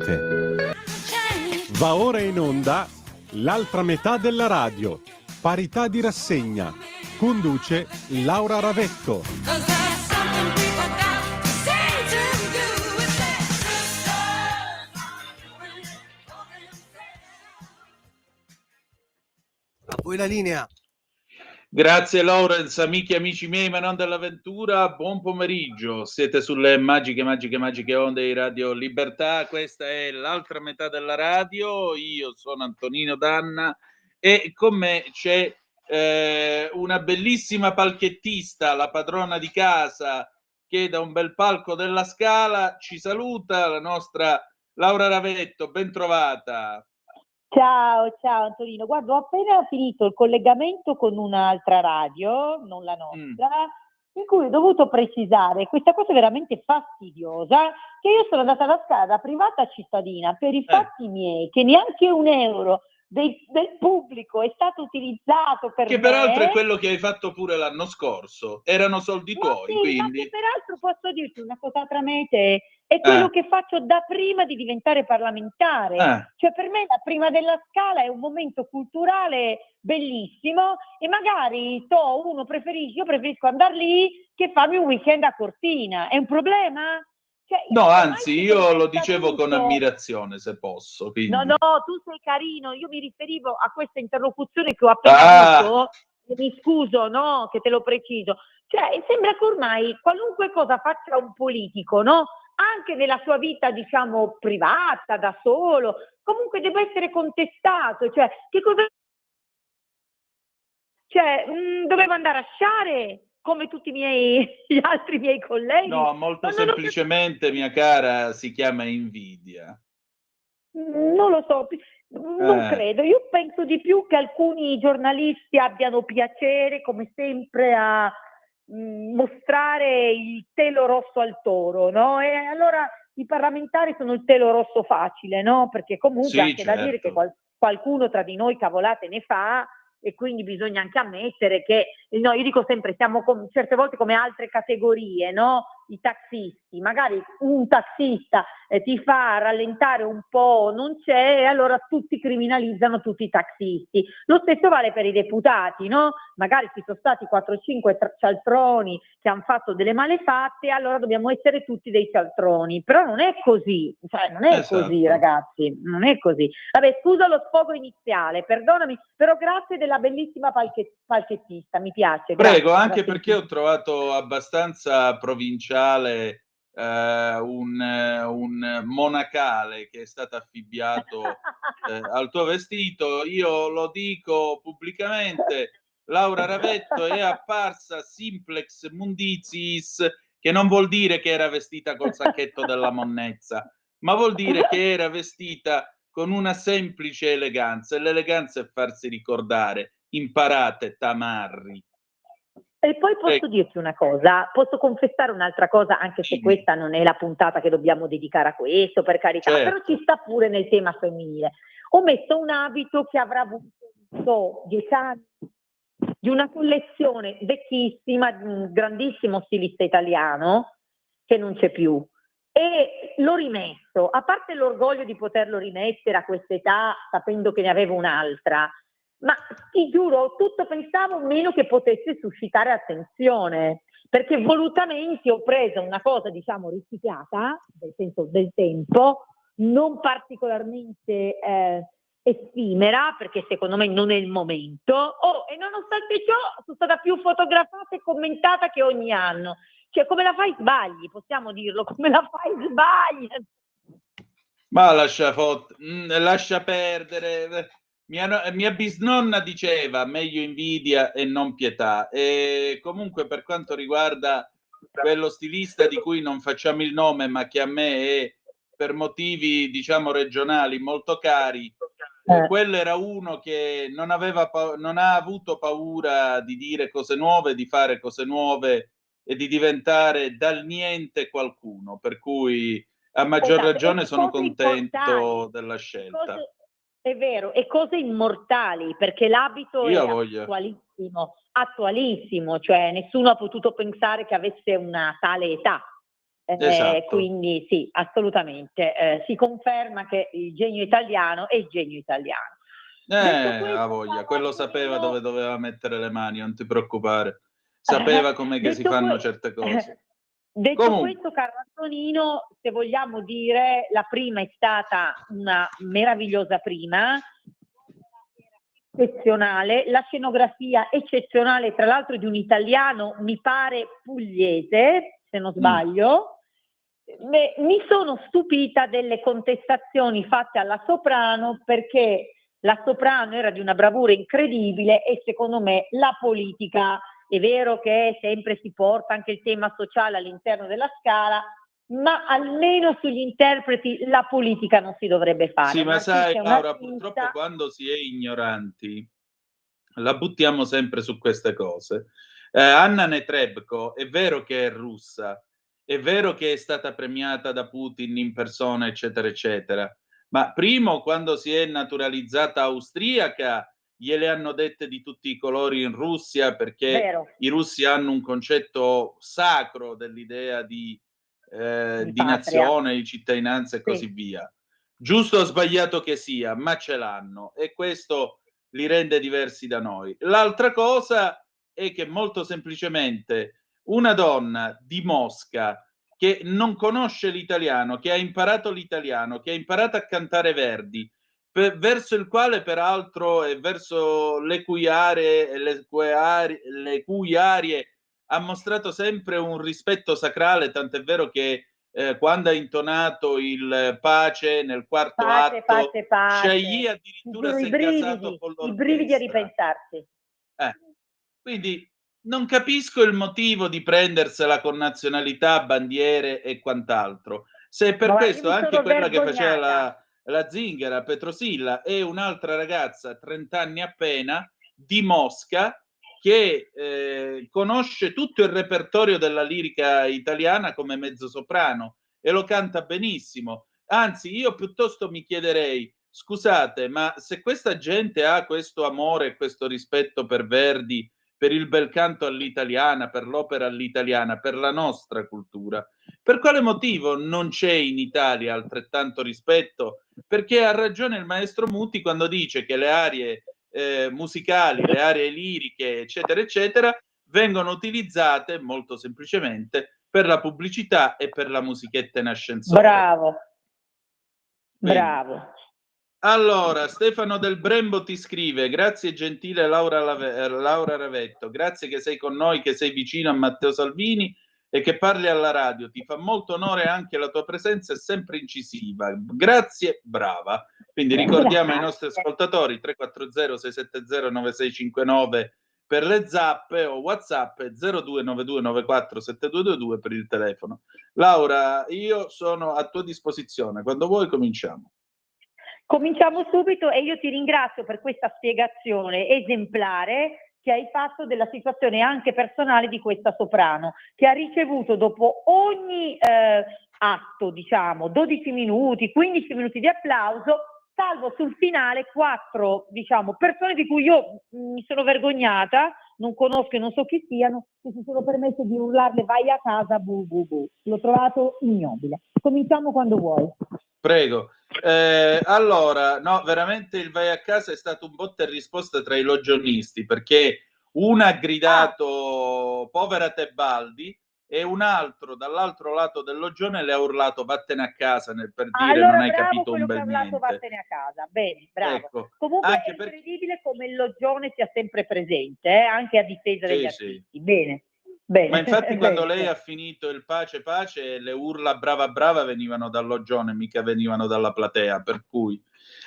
niente. Va ora in onda l'altra metà della radio, parità di rassegna. Conduce Laura Ravetto. A voi la linea. Grazie Lorenz, amici e amici miei, ma non dell'avventura, buon pomeriggio. Siete sulle magiche onde di Radio Libertà. Questa è l'altra metà della radio. Io sono Antonino Danna e con me c'è una bellissima palchettista, la padrona di casa, che da un bel palco della Scala ci saluta, la nostra Laura Ravetto. Ben trovata. Ciao Antonino, guarda, ho appena finito il collegamento con un'altra radio, non la nostra, in cui ho dovuto precisare questa cosa veramente fastidiosa, che io sono andata alla Scala da privata cittadina per i fatti miei, che neanche un euro del pubblico è stato utilizzato per che me. Peraltro è quello che hai fatto pure l'anno scorso, erano soldi tuoi, Sì, quindi... ma che peraltro posso dirti una cosa tra me e te, è quello che faccio da prima di diventare parlamentare. Cioè per me la prima della Scala è un momento culturale bellissimo e magari io preferisco andare lì che farmi un weekend a Cortina. È un problema? Cioè, no, anzi, io lo dicevo con ammirazione, se posso. Quindi... No, tu sei carino, io mi riferivo a questa interlocuzione che ho appena avuto, e mi scuso, no, che te lo preciso. Cioè, sembra che ormai qualunque cosa faccia un politico, no? Anche nella sua vita, diciamo, privata, da solo, comunque deve essere contestato. Cioè, che cosa... Cioè, doveva andare a sciare come tutti gli altri miei colleghi. No, molto semplicemente, mia cara, si chiama invidia. Non lo so, non credo. Io penso di più che alcuni giornalisti abbiano piacere, come sempre, a mostrare il telo rosso al toro, no? E allora i parlamentari sono il telo rosso facile, no? Perché comunque anche da dire che qualcuno tra di noi cavolate ne fa, e quindi bisogna anche ammettere che, no, io dico sempre, siamo certe volte come altre categorie, no? I taxisti, magari un taxista ti fa rallentare un po', non c'è, e allora tutti criminalizzano tutti i taxisti. Lo stesso vale per i deputati, no? Magari ci sono stati 4-5 cialtroni che hanno fatto delle malefatte, allora dobbiamo essere tutti dei cialtroni, però non è così, cioè non è così, ragazzi, non è così. Vabbè, scusa lo sfogo iniziale, perdonami, però grazie della bellissima palchettista, mi piace. Prego, anche perché ho trovato abbastanza provinciale un monacale che è stato affibbiato al tuo vestito. Io lo dico pubblicamente, Laura Ravetto è apparsa simplex munditis, che non vuol dire che era vestita col sacchetto della monnezza, ma vuol dire che era vestita con una semplice eleganza, e l'eleganza è farsi ricordare. Imparate, tamarri. E poi posso dirti una cosa, posso confessare un'altra cosa, anche se questa non è la puntata che dobbiamo dedicare a questo, per carità, però ci sta pure nel tema femminile. Ho messo un abito che avrà avuto 10 anni, di una collezione vecchissima, di un grandissimo stilista italiano, che non c'è più, e l'ho rimesso, a parte l'orgoglio di poterlo rimettere a quest'età, sapendo che ne avevo un'altra, ma ti giuro, tutto pensavo meno che potesse suscitare attenzione, perché volutamente ho preso una cosa, diciamo, riciclata, nel senso del tempo, non particolarmente effimera, perché secondo me non è il momento, e nonostante ciò sono stata più fotografata e commentata che ogni anno. Cioè, come la fai sbagli, possiamo dirlo, come la fai sbagli. Ma lascia perdere. Mia bisnonna diceva meglio invidia e non pietà. E comunque, per quanto riguarda quello stilista di cui non facciamo il nome, ma che a me è, per motivi diciamo regionali, molto cari, quello era uno che non ha avuto paura di dire cose nuove, di fare cose nuove e di diventare dal niente qualcuno, per cui a maggior ragione sono contento della scelta. È vero, e cose immortali, perché l'abito è attualissimo, cioè nessuno ha potuto pensare che avesse una tale età. Esatto. Quindi sì, assolutamente, si conferma che il genio italiano è il genio italiano. Ha voglia, quello sapeva dove doveva mettere le mani, non ti preoccupare. Sapeva com'è che si fanno certe cose. Detto questo, caro Antonino, se vogliamo dire, la prima è stata una meravigliosa prima, eccezionale, la scenografia eccezionale, tra l'altro di un italiano, mi pare pugliese, se non sbaglio. Mi sono stupita delle contestazioni fatte alla soprano, perché la soprano era di una bravura incredibile e secondo me la politica, è vero che sempre si porta anche il tema sociale all'interno della Scala, ma almeno sugli interpreti la politica non si dovrebbe fare. Sì, ma sai, Laura, purtroppo quando si è ignoranti la buttiamo sempre su queste cose. Anna Netrebko è vero che è russa, è vero che è stata premiata da Putin in persona, eccetera, eccetera, ma primo, quando si è naturalizzata austriaca, gliele hanno dette di tutti i colori in Russia, perché i russi hanno un concetto sacro dell'idea di nazione, di cittadinanza e così via. Giusto o sbagliato che sia, ma ce l'hanno, e questo li rende diversi da noi. L'altra cosa è che molto semplicemente una donna di Mosca che non conosce l'italiano, che ha imparato l'italiano, che ha imparato a cantare Verdi, verso il quale peraltro e verso le cui arie ha mostrato sempre un rispetto sacrale, tant'è vero che quando ha intonato il Pace nel quarto atto, Sciagli addirittura si è gasato con l'orchestra. I brividi a ripensarsi. Quindi non capisco il motivo di prendersela con nazionalità, bandiere e quant'altro. Se per questo anche quella che faceva la Zingara, Petrosilla, è un'altra ragazza, 30 anni appena, di Mosca, che conosce tutto il repertorio della lirica italiana come mezzosoprano e lo canta benissimo. Anzi, io piuttosto mi chiederei, scusate, ma se questa gente ha questo amore e questo rispetto per Verdi, per il bel canto all'italiana, per l'opera all'italiana, per la nostra cultura, per quale motivo non c'è in Italia altrettanto rispetto? Perché ha ragione il maestro Muti quando dice che le arie musicali, le aree liriche, eccetera, eccetera, vengono utilizzate molto semplicemente per la pubblicità e per la musichetta in ascensore. Bravo. Quindi, bravo. Allora, Stefano Del Brembo ti scrive: grazie gentile Laura Ravetto, grazie che sei con noi, che sei vicino a Matteo Salvini e che parli alla radio, ti fa molto onore anche la tua presenza, è sempre incisiva, grazie, brava. Quindi ricordiamo ai nostri ascoltatori 340 670 9659 per le zappe o WhatsApp 0292947222 per il telefono. Laura, io sono a tua disposizione, quando vuoi cominciamo. Cominciamo subito e io ti ringrazio per questa spiegazione esemplare che hai fatto della situazione anche personale di questa soprano, che ha ricevuto dopo ogni atto, diciamo, 12 minuti, 15 minuti di applauso, salvo sul finale 4, diciamo, persone di cui io mi sono vergognata, non conosco e non so chi siano, che si sono permesse di urlarle vai a casa, bu bu bu. L'ho trovato ignobile. Cominciamo quando vuoi. Prego. Allora, no, veramente il vai a casa è stato un botta e risposta tra i logionisti, perché una ha gridato povera Tebaldi e un altro dall'altro lato del logione le ha urlato vattene a casa, per dire allora, non hai capito un bel niente. Vattene a casa, bene, bravo. Ecco, comunque è incredibile come il logione sia sempre presente, anche a difesa degli artisti. Sì. Bene. Ma infatti quando lei ha finito il pace pace, le urla brava brava venivano dal logione, mica venivano dalla platea, per cui.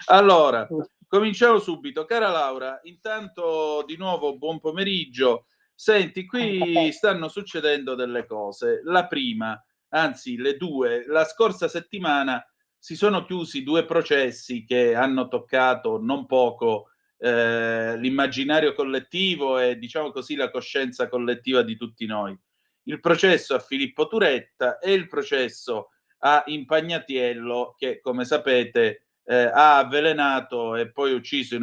Allora, cominciamo subito. Cara Laura, intanto di nuovo buon pomeriggio. Senti, qui stanno succedendo delle cose. La prima, anzi le due, la scorsa settimana si sono chiusi 2 processi che hanno toccato non poco l'immaginario collettivo e, diciamo così, la coscienza collettiva di tutti noi. Il processo a Filippo Turetta e il processo a Impagnatiello, che come sapete ha avvelenato e poi ucciso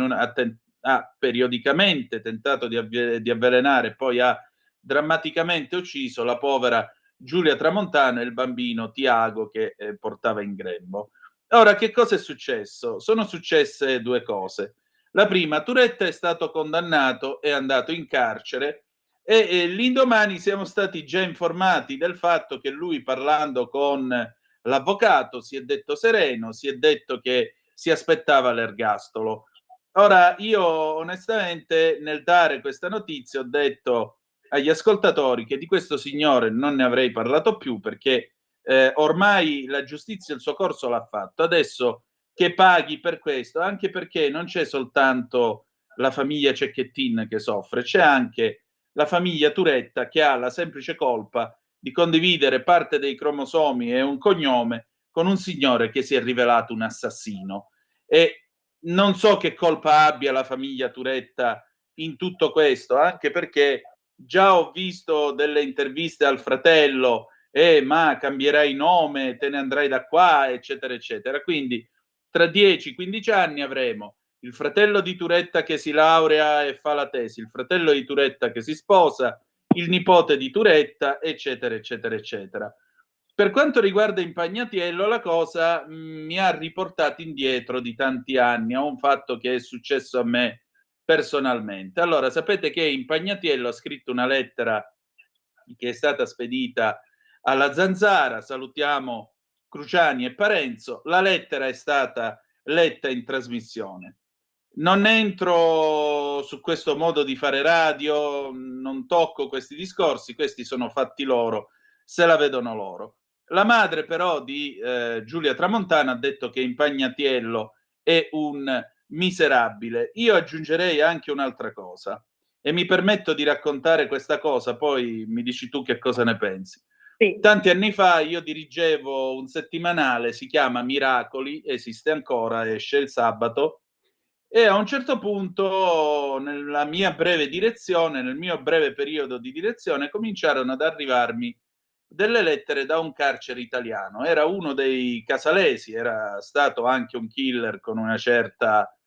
ha periodicamente tentato di avvelenare e poi ha drammaticamente ucciso la povera Giulia Tramontano e il bambino Tiago che portava in grembo. Ora, che cosa è successo? Sono successe due cose. La prima, Turetta è stato condannato, è andato in carcere e l'indomani siamo stati già informati del fatto che lui, parlando con l'avvocato, si è detto sereno, si è detto che si aspettava l'ergastolo. Ora, io onestamente nel dare questa notizia ho detto agli ascoltatori che di questo signore non ne avrei parlato più perché ormai la giustizia il suo corso l'ha fatto. Adesso che paghi per questo, anche perché non c'è soltanto la famiglia Cecchettin che soffre, c'è anche la famiglia Turetta che ha la semplice colpa di condividere parte dei cromosomi e un cognome con un signore che si è rivelato un assassino. E non so che colpa abbia la famiglia Turetta in tutto questo, anche perché già ho visto delle interviste al fratello, ma cambierai nome, te ne andrai da qua, eccetera, eccetera. Quindi tra 10-15 anni avremo il fratello di Turetta che si laurea e fa la tesi, il fratello di Turetta che si sposa, il nipote di Turetta, eccetera, eccetera, eccetera. Per quanto riguarda Impagnatiello, la cosa mi ha riportato indietro di tanti anni a un fatto che è successo a me personalmente. Allora, sapete che Impagnatiello ha scritto una lettera che è stata spedita alla Zanzara, salutiamo Cruciani e Parenzo, la lettera è stata letta in trasmissione. Non entro su questo modo di fare radio, non tocco questi discorsi, questi sono fatti loro, se la vedono loro. La madre però di Giulia Tramontana ha detto che Impagnatiello è un miserabile. Io aggiungerei anche un'altra cosa e mi permetto di raccontare questa cosa, poi mi dici tu che cosa ne pensi. Sì. Tanti anni fa io dirigevo un settimanale, si chiama Miracoli, esiste ancora, esce il sabato, e a un certo punto nella mia breve direzione, nel mio breve periodo di direzione, cominciarono ad arrivarmi delle lettere da un carcere italiano. Era uno dei casalesi, era stato anche un killer con una certa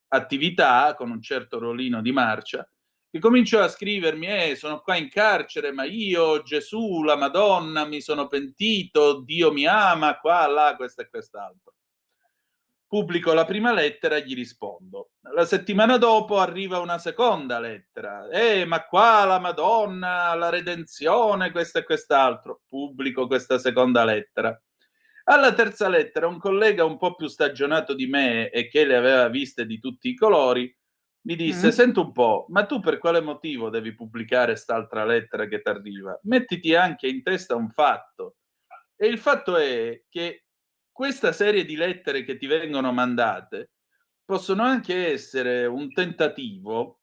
attività, con un certo ruolino di marcia, che cominciò a scrivermi, sono qua in carcere, ma io, Gesù, la Madonna, mi sono pentito, Dio mi ama, qua, là, questo e quest'altro. Pubblico la prima lettera e gli rispondo. La settimana dopo arriva una seconda lettera. Ma qua la Madonna, la redenzione, questo e quest'altro. Pubblico questa seconda lettera. Alla terza lettera un collega un po' più stagionato di me e che le aveva viste di tutti i colori mi disse, senti un po', ma tu per quale motivo devi pubblicare st'altra lettera che ti arriva? Mettiti anche in testa un fatto. E il fatto è che questa serie di lettere che ti vengono mandate possono anche essere un tentativo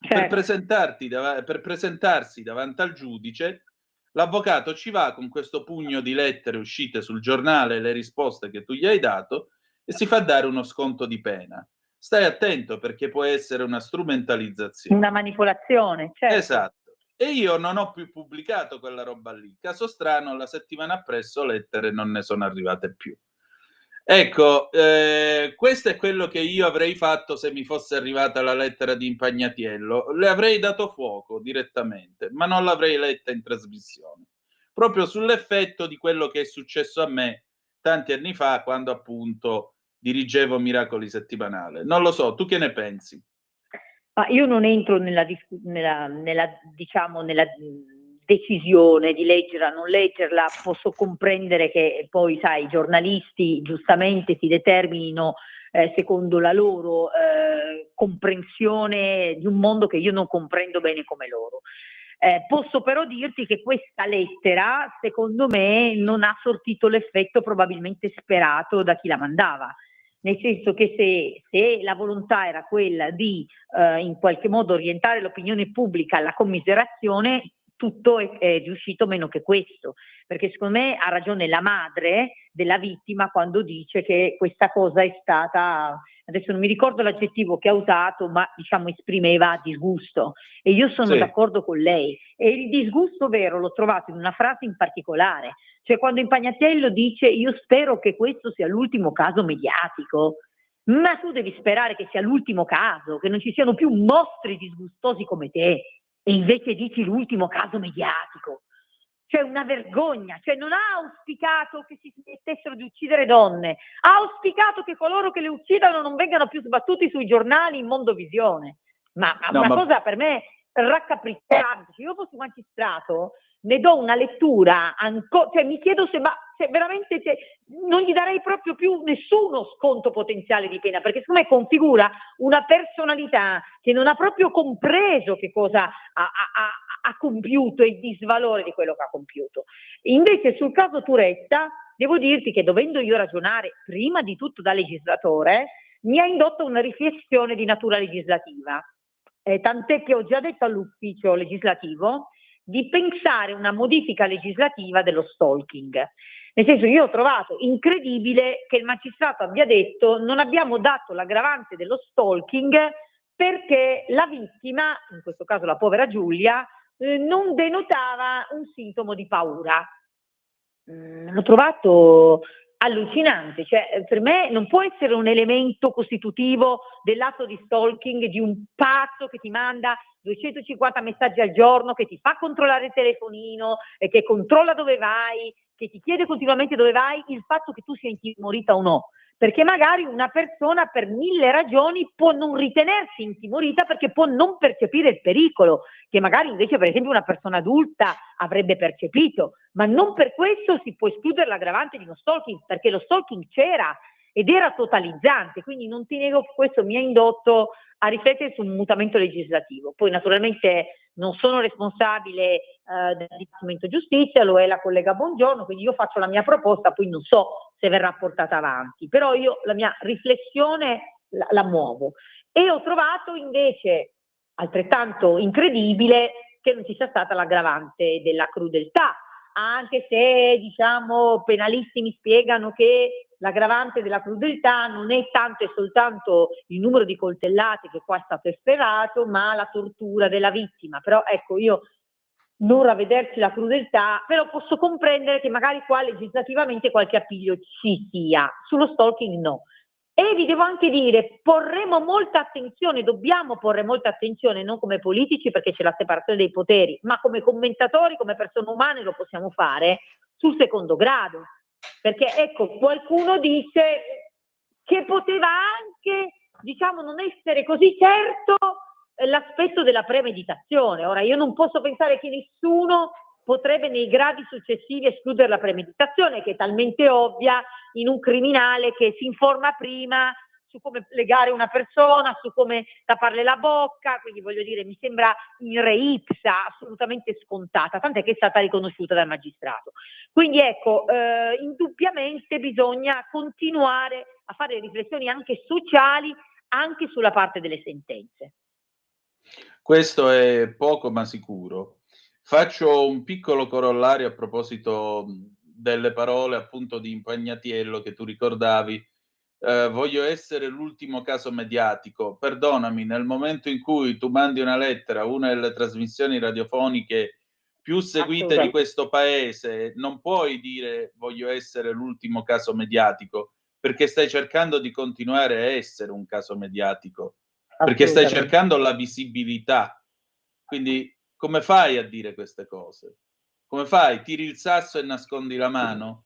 per presentarsi davanti al giudice. L'avvocato ci va con questo pugno di lettere uscite sul giornale e le risposte che tu gli hai dato e si fa dare uno sconto di pena. Stai attento perché può essere una strumentalizzazione. Una manipolazione, certo. Esatto. E io non ho più pubblicato quella roba lì. Caso strano, la settimana appresso lettere non ne sono arrivate più. Ecco, questo è quello che io avrei fatto se mi fosse arrivata la lettera di Impagnatiello. Le avrei dato fuoco direttamente, ma non l'avrei letta in trasmissione. Proprio sull'effetto di quello che è successo a me tanti anni fa, quando appunto dirigevo Miracoli Settimanale. Non lo so, tu che ne pensi? Ma io non entro nella decisione di leggerla o non leggerla, posso comprendere che poi, sai, i giornalisti giustamente si determinino secondo la loro comprensione di un mondo che io non comprendo bene come loro. Posso però dirti che questa lettera, secondo me, non ha sortito l'effetto probabilmente sperato da chi la mandava. Nel senso che se la volontà era quella di in qualche modo orientare l'opinione pubblica alla commiserazione, tutto è riuscito meno che questo, perché secondo me ha ragione la madre della vittima quando dice che questa cosa è stata, adesso non mi ricordo l'aggettivo che ha usato, ma diciamo esprimeva disgusto, e io sono d'accordo con lei, e il disgusto vero l'ho trovato in una frase in particolare, cioè quando Impagnatiello dice io spero che questo sia l'ultimo caso mediatico. Ma tu devi sperare che sia l'ultimo caso, che non ci siano più mostri disgustosi come te, e invece dici l'ultimo caso mediatico. cioè una vergogna, cioè non ha auspicato che si smettessero di uccidere donne, ha auspicato che coloro che le uccidano non vengano più sbattuti sui giornali in mondovisione. Ma una cosa per me raccapricciante. Se io fossi un magistrato ne do una lettura, cioè mi chiedo se veramente non gli darei proprio più nessuno sconto potenziale di pena, perché secondo me configura una personalità che non ha proprio compreso che cosa ha compiuto e il disvalore di quello che ha compiuto. Invece sul caso Turetta devo dirti che, dovendo io ragionare prima di tutto da legislatore, mi ha indotto una riflessione di natura legislativa, tant'è che ho già detto all'ufficio legislativo di pensare una modifica legislativa dello stalking. Nel senso, io ho trovato incredibile che il magistrato abbia detto: non abbiamo dato l'aggravante dello stalking perché la vittima, in questo caso la povera Giulia, non denotava un sintomo di paura. L'ho trovato allucinante, cioè per me non può essere un elemento costitutivo dell'atto di stalking di un pazzo che ti manda 250 messaggi al giorno, che ti fa controllare il telefonino, che controlla dove vai, che ti chiede continuamente dove vai, il fatto che tu sia intimorita o no. Perché magari una persona per 1000 ragioni può non ritenersi intimorita perché può non percepire il pericolo, che magari invece per esempio una persona adulta avrebbe percepito, ma non per questo si può escludere l'aggravante di uno stalking, perché lo stalking c'era ed era totalizzante. Quindi non ti nego che questo mi ha indotto a riflettere su un mutamento legislativo. Poi naturalmente non sono responsabile del Dipartimento Giustizia, lo è la collega Bongiorno, quindi io faccio la mia proposta, poi non so se verrà portata avanti, però io la mia riflessione la muovo. E ho trovato invece altrettanto incredibile che non ci sia stata l'aggravante della crudeltà, anche se diciamo penalisti mi spiegano che l'aggravante della crudeltà non è tanto e soltanto il numero di coltellate che qua è stato efferato, ma la tortura della vittima. Però ecco, io non ravvederci la crudeltà, però posso comprendere che magari qua legislativamente qualche appiglio ci sia, sullo stalking no. E vi devo anche dire, porremo molta attenzione, dobbiamo porre molta attenzione, non come politici perché c'è la separazione dei poteri, ma come commentatori, come persone umane lo possiamo fare sul secondo grado. Perché ecco, qualcuno dice che poteva anche, diciamo, non essere così certo l'aspetto della premeditazione. Ora, io non posso pensare che nessuno potrebbe nei gradi successivi escludere la premeditazione, che è talmente ovvia in un criminale che si informa prima su come legare una persona, su come tapparle la bocca, quindi voglio dire, mi sembra in re ipsa, assolutamente scontata, tant'è che è stata riconosciuta dal magistrato. Quindi ecco, indubbiamente bisogna continuare a fare riflessioni anche sociali, anche sulla parte delle sentenze. Questo è poco ma sicuro. Faccio un piccolo corollario a proposito delle parole appunto di Impagnatiello che tu ricordavi. Voglio essere l'ultimo caso mediatico. Perdonami, nel momento in cui tu mandi una lettera a una delle trasmissioni radiofoniche più seguite di questo paese, non puoi dire voglio essere l'ultimo caso mediatico, perché stai cercando di continuare a essere un caso mediatico, perché stai cercando la visibilità. Quindi come fai a dire queste cose? Come fai? Tiri il sasso e nascondi la mano?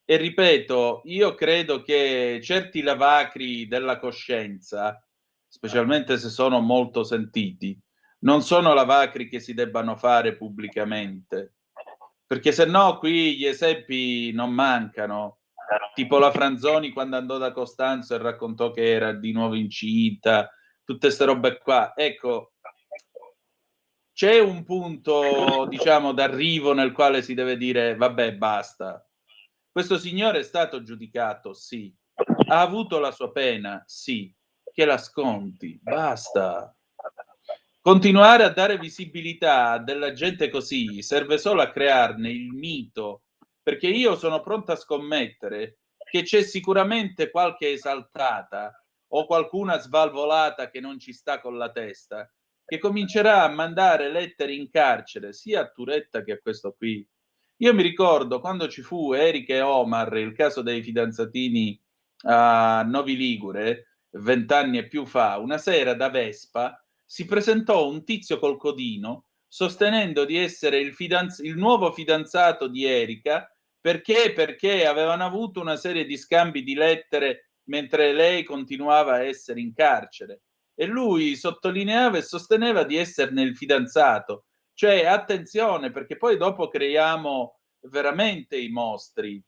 E ripeto, io credo che certi lavacri della coscienza, specialmente se sono molto sentiti, non sono lavacri che si debbano fare pubblicamente, perché se no qui gli esempi non mancano, tipo la Franzoni quando andò da Costanzo e raccontò che era di nuovo incinta, tutte ste robe qua. Ecco, c'è un punto, diciamo, d'arrivo nel quale si deve dire vabbè, basta. Questo signore è stato giudicato, sì. Ha avuto la sua pena, sì. Che la sconti, basta. Continuare a dare visibilità a della gente così serve solo a crearne il mito, perché io sono pronto a scommettere che c'è sicuramente qualche esaltata o qualcuna svalvolata che non ci sta con la testa, che comincerà a mandare lettere in carcere sia a Turetta che a questo qui. Io mi ricordo quando ci fu Erika e Omar, il caso dei fidanzatini a Novi Ligure, 20 anni e più fa, una sera da Vespa si presentò un tizio col codino, sostenendo di essere il nuovo fidanzato di Erika, perché avevano avuto una serie di scambi di lettere mentre lei continuava a essere in carcere, e lui sottolineava e sosteneva di esserne il fidanzato. Cioè, attenzione, perché poi dopo creiamo veramente i mostri.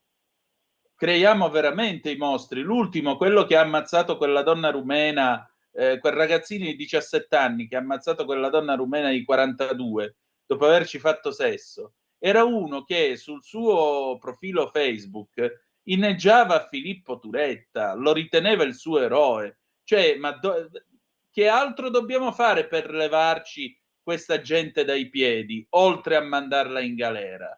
L'ultimo, quello che ha ammazzato quella donna rumena, quel ragazzino di 17 anni che ha ammazzato quella donna rumena di 42 dopo averci fatto sesso, era uno che sul suo profilo Facebook inneggiava a Filippo Turetta, lo riteneva il suo eroe. Cioè, che altro dobbiamo fare per levarci questa gente dai piedi, oltre a mandarla in galera?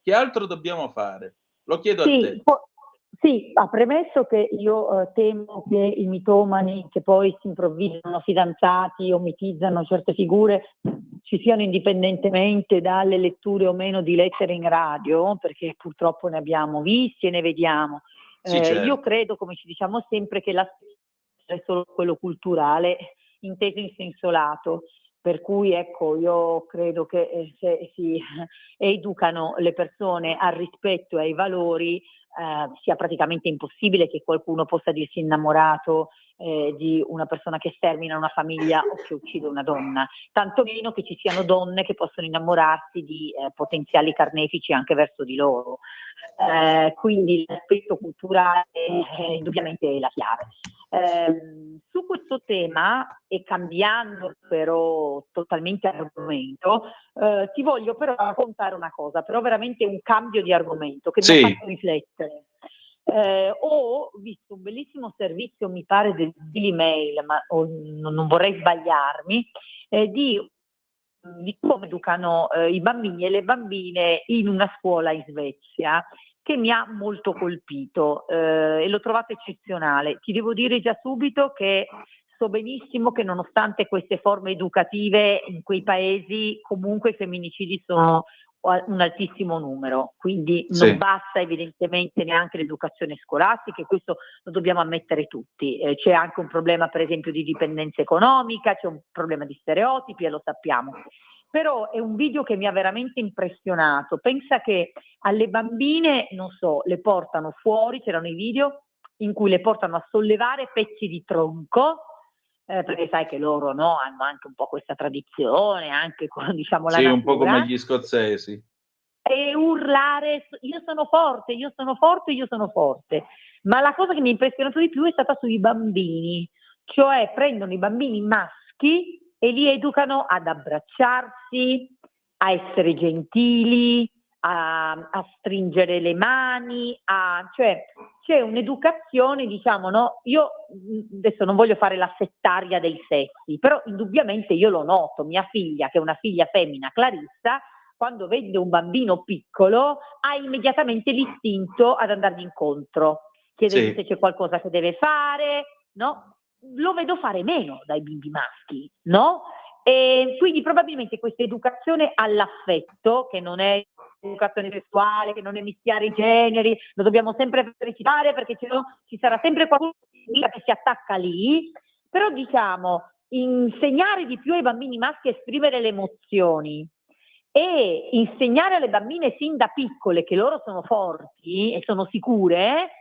Che altro dobbiamo fare? Lo chiedo a te. Sì, ha premesso che io temo che i mitomani che poi si improvvisano fidanzati o mitizzano certe figure ci siano indipendentemente dalle letture o meno di lettere in radio, perché purtroppo ne abbiamo visti e ne vediamo. Sì, certo. Io credo, come ci diciamo sempre, che l'aspetto è solo quello culturale, inteso in senso lato. Per cui ecco, io credo che se si educano le persone al rispetto e ai valori, sia praticamente impossibile che qualcuno possa dirsi innamorato di una persona che stermina una famiglia o che uccide una donna, tantomeno che ci siano donne che possono innamorarsi di potenziali carnefici anche verso di loro. Quindi l'aspetto culturale è indubbiamente la chiave. Su questo tema, e cambiando però totalmente argomento, ti voglio però raccontare una cosa, però veramente un cambio di argomento che mi ha fatto riflettere. Ho visto un bellissimo servizio, mi pare del Daily Mail, ma non vorrei sbagliarmi, di come educano i bambini e le bambine in una scuola in Svezia, che mi ha molto colpito e l'ho trovato eccezionale. Ti devo dire già subito che so benissimo che nonostante queste forme educative in quei paesi comunque i femminicidi sono un altissimo numero, quindi non basta evidentemente neanche l'educazione scolastica, e questo lo dobbiamo ammettere tutti. C'è anche un problema per esempio di dipendenza economica, c'è un problema di stereotipi e lo sappiamo. Però è un video che mi ha veramente impressionato. Pensa che alle bambine, non so, le portano fuori, c'erano i video in cui le portano a sollevare pezzi di tronco, perché sai che loro no, hanno anche un po' questa tradizione, anche con diciamo la natura. Un po' come gli scozzesi. E urlare, io sono forte, io sono forte, io sono forte. Ma la cosa che mi ha impressionato di più è stata sui bambini, cioè prendono i bambini maschi e li educano ad abbracciarsi, a essere gentili, a stringere le mani, cioè c'è un'educazione, diciamo, no? Io adesso non voglio fare la settaria dei sessi, però indubbiamente io lo noto, mia figlia, che è una figlia femmina, Clarissa, quando vede un bambino piccolo ha immediatamente l'istinto ad andargli incontro, chiedergli se c'è qualcosa che deve fare, no? Lo vedo fare meno dai bimbi maschi, no? E quindi probabilmente questa educazione all'affetto, che non è educazione sessuale, che non è mischiare i generi, lo dobbiamo sempre recitare perché ci sarà sempre qualcuno che si attacca lì, però diciamo insegnare di più ai bambini maschi a esprimere le emozioni e insegnare alle bambine sin da piccole che loro sono forti e sono sicure,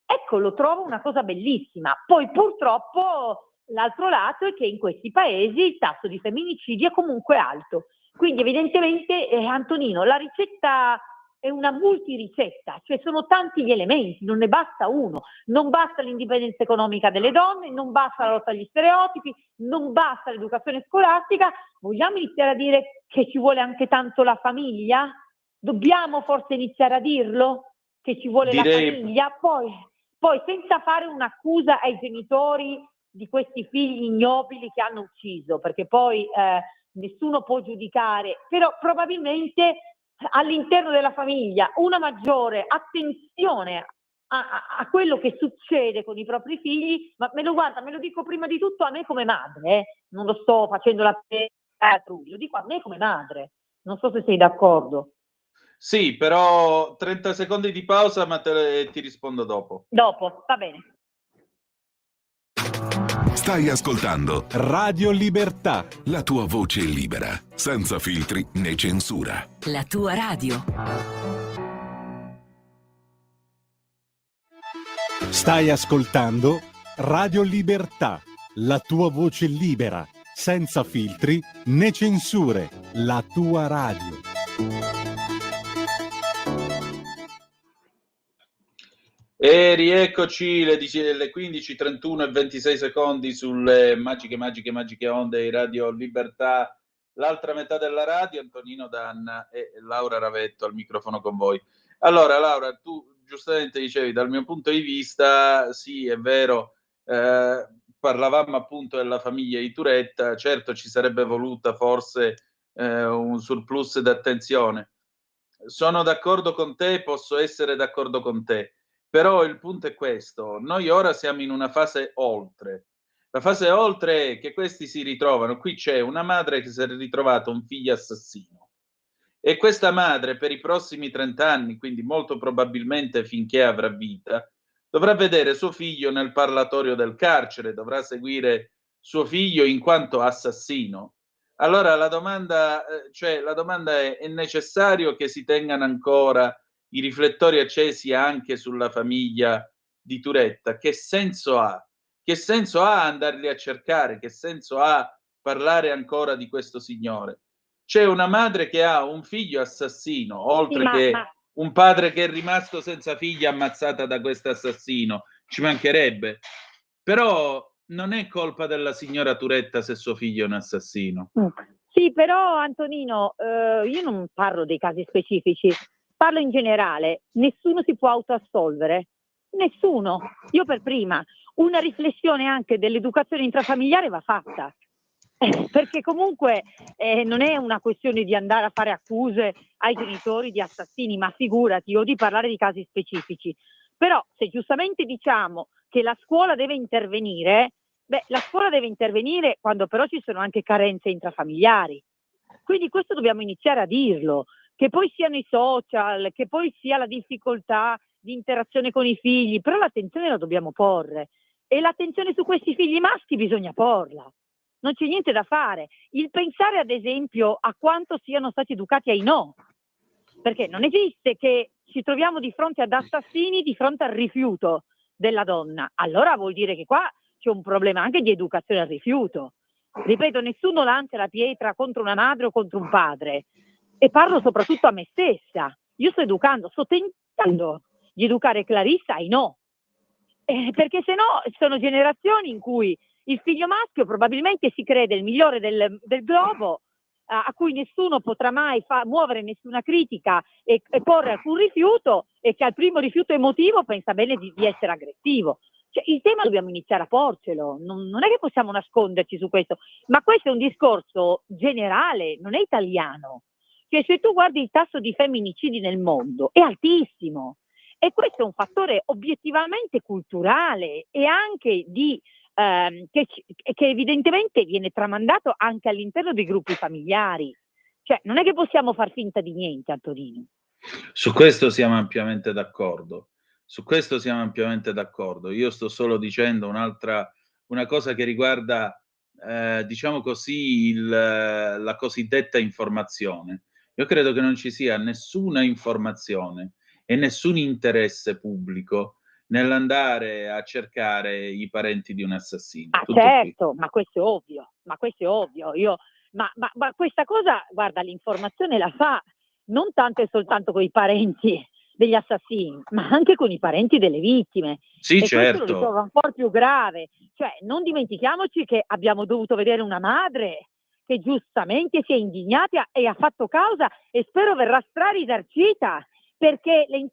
ecco, lo trovo una cosa bellissima. Poi purtroppo l'altro lato è che in questi paesi il tasso di femminicidi è comunque alto. Quindi evidentemente, Antonino, la ricetta è una multiricetta, cioè sono tanti gli elementi, non ne basta uno. Non basta l'indipendenza economica delle donne, non basta la lotta agli stereotipi, non basta l'educazione scolastica. Vogliamo iniziare a dire che ci vuole anche tanto la famiglia? Dobbiamo forse iniziare a dirlo? Che ci vuole la famiglia? Poi senza fare un'accusa ai genitori di questi figli ignobili che hanno ucciso, perché poi nessuno può giudicare, però probabilmente all'interno della famiglia una maggiore attenzione a quello che succede con i propri figli, ma me lo dico prima di tutto a me come madre, non lo sto facendo la altrui, lo dico a me come madre, non so se sei d'accordo. Sì, però 30 secondi di pausa, ma ti rispondo dopo. Dopo, va bene. Stai ascoltando Radio Libertà. la tua voce libera, senza filtri né censura. La tua radio. Stai ascoltando Radio Libertà, la tua voce libera, senza filtri né censure. La tua radio. E rieccoci le 15:31 e 26 secondi sulle magiche onde di Radio Libertà, l'altra metà della radio. Antonino Danna e Laura Ravetto al microfono con voi. Allora Laura, tu giustamente dicevi, dal mio punto di vista, sì, è vero, parlavamo appunto della famiglia di Turetta, certo ci sarebbe voluta forse un surplus d'attenzione. Sono d'accordo con te, posso essere d'accordo con te. Però il punto è questo: noi ora siamo in una fase oltre. La fase oltre è che questi si ritrovano. Qui c'è una madre che si è ritrovata un figlio assassino e questa madre per i prossimi 30 anni, quindi molto probabilmente finché avrà vita, dovrà vedere suo figlio nel parlatorio del carcere, dovrà seguire suo figlio in quanto assassino. Allora la domanda è necessario che si tengano ancora i riflettori accesi anche sulla famiglia di Turetta? Che senso ha? Che senso ha andarli a cercare? Che senso ha parlare ancora di questo signore? C'è una madre che ha un figlio assassino, oltre che un padre che è rimasto senza figlia ammazzata da questo assassino, ci mancherebbe. Però non è colpa della signora Turetta se suo figlio è un assassino. Sì, però Antonino, io non parlo dei casi specifici, parlo in generale. Nessuno si può autoassolvere, nessuno, io per prima. Una riflessione anche dell'educazione intrafamiliare va fatta, perché comunque non è una questione di andare a fare accuse ai genitori di assassini, ma figurati, o di parlare di casi specifici. Però se giustamente diciamo che la scuola deve intervenire, la scuola deve intervenire quando però ci sono anche carenze intrafamiliari. Quindi questo dobbiamo iniziare a dirlo, che poi siano i social, che poi sia la difficoltà di interazione con i figli, però l'attenzione la dobbiamo porre e l'attenzione su questi figli maschi bisogna porla. Non c'è niente da fare. Il pensare ad esempio a quanto siano stati educati ai no, perché non esiste che ci troviamo di fronte ad assassini di fronte al rifiuto della donna. Allora vuol dire che qua c'è un problema anche di educazione al rifiuto. Ripeto, nessuno lancia la pietra contro una madre o contro un padre, e parlo soprattutto a me stessa. Io sto tentando di educare Clarissa ai no, perché se no sono generazioni in cui il figlio maschio probabilmente si crede il migliore del globo, a cui nessuno potrà mai muovere nessuna critica e porre alcun rifiuto, e che al primo rifiuto emotivo pensa bene di essere aggressivo. Cioè, il tema dobbiamo iniziare a porcelo, non è che possiamo nasconderci su questo, ma questo è un discorso generale, non è italiano. Cioè, se tu guardi il tasso di femminicidi nel mondo è altissimo, e questo è un fattore obiettivamente culturale e anche che evidentemente viene tramandato anche all'interno dei gruppi familiari. Cioè, non è che possiamo far finta di niente, Antonino. Su questo siamo ampiamente d'accordo. Io sto solo dicendo una cosa che riguarda, diciamo così, la cosiddetta informazione. Io credo che non ci sia nessuna informazione e nessun interesse pubblico nell'andare a cercare i parenti di un assassino. Tutto Certo, qui. ma questo è ovvio. Ma questa cosa, guarda, l'informazione la fa non tanto e soltanto con i parenti degli assassini, ma anche con i parenti delle vittime. Sì, e certo. Questo lo ritrovo ancora più grave. Cioè, non dimentichiamoci che abbiamo dovuto vedere una madre che giustamente si è indignata e ha fatto causa, e spero verrà strarisarcita, perché le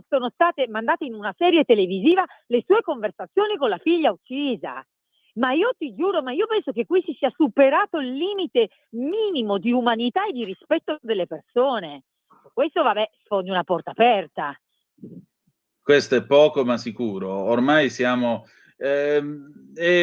sono state mandate in una serie televisiva le sue conversazioni con la figlia uccisa. Ma io ti giuro, io penso che qui si sia superato il limite minimo di umanità e di rispetto delle persone. Questo, sfondi una porta aperta. Questo è poco ma sicuro. Ormai siamo... è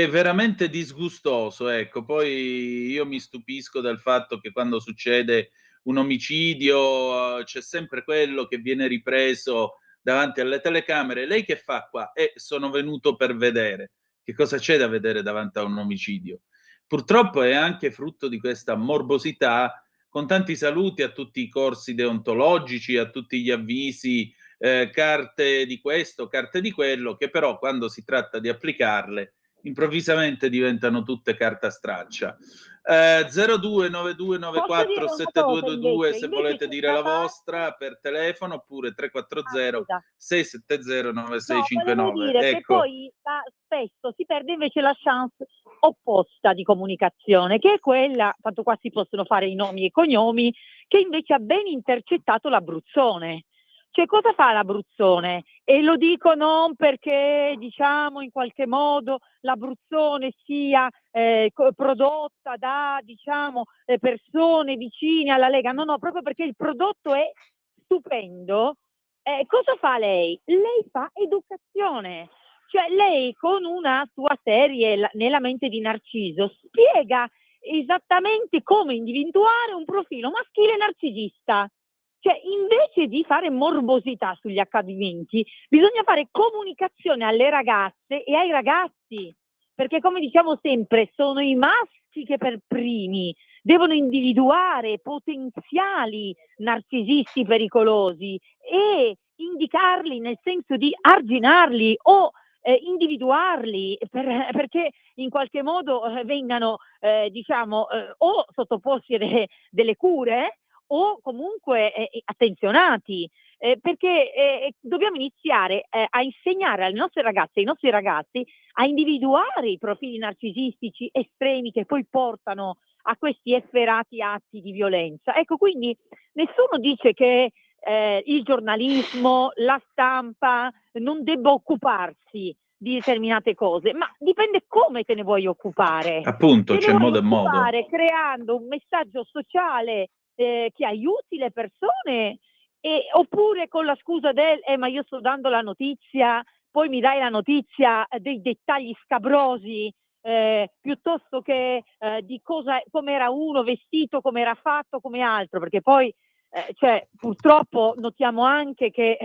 veramente disgustoso, ecco. Poi io mi stupisco del fatto che quando succede un omicidio c'è sempre quello che viene ripreso davanti alle telecamere. Lei che fa qua? Sono venuto per vedere. Che cosa c'è da vedere davanti a un omicidio? Purtroppo è anche frutto di questa morbosità, con tanti saluti a tutti i corsi deontologici, a tutti gli avvisi, carte di questo, carte di quello, che però quando si tratta di applicarle improvvisamente diventano tutte carta straccia. 0292947222 se volete dire la vostra per telefono, oppure 340 scusa. 670 No, volevo 9659. dire che Ecco. poi spesso si perde invece la chance opposta di comunicazione, che è quella, tanto qua si possono fare i nomi e i cognomi, che invece ha ben intercettato l'Abruzzone. Cioè, cosa fa l'Abruzzone? E lo dico non perché, diciamo, in qualche modo l'Abruzzone sia prodotta da, diciamo, persone vicine alla Lega. No, proprio perché il prodotto è stupendo. Cosa fa lei? Lei fa educazione. Cioè, lei con una sua serie, Nella mente di Narciso, spiega esattamente come individuare un profilo maschile narcisista. Cioè, invece di fare morbosità sugli accadimenti, bisogna fare comunicazione alle ragazze e ai ragazzi, perché come diciamo sempre, sono i maschi che per primi devono individuare potenziali narcisisti pericolosi e indicarli, nel senso di arginarli o individuarli perché in qualche modo vengano diciamo o sottoposti a delle cure o comunque attenzionati, perché dobbiamo iniziare a insegnare alle nostre ragazze e ai nostri ragazzi a individuare i profili narcisistici estremi che poi portano a questi efferati atti di violenza. Ecco, quindi nessuno dice che il giornalismo, la stampa non debba occuparsi di determinate cose, ma dipende come te ne vuoi occupare. Appunto, Te c'è ne vuoi modo e modo. occupare creando un messaggio sociale che aiuti le persone, oppure con la scusa ma io sto dando la notizia, poi mi dai la notizia dei dettagli scabrosi, piuttosto che di come era uno vestito, come era fatto, come altro, perché poi cioè, purtroppo notiamo anche che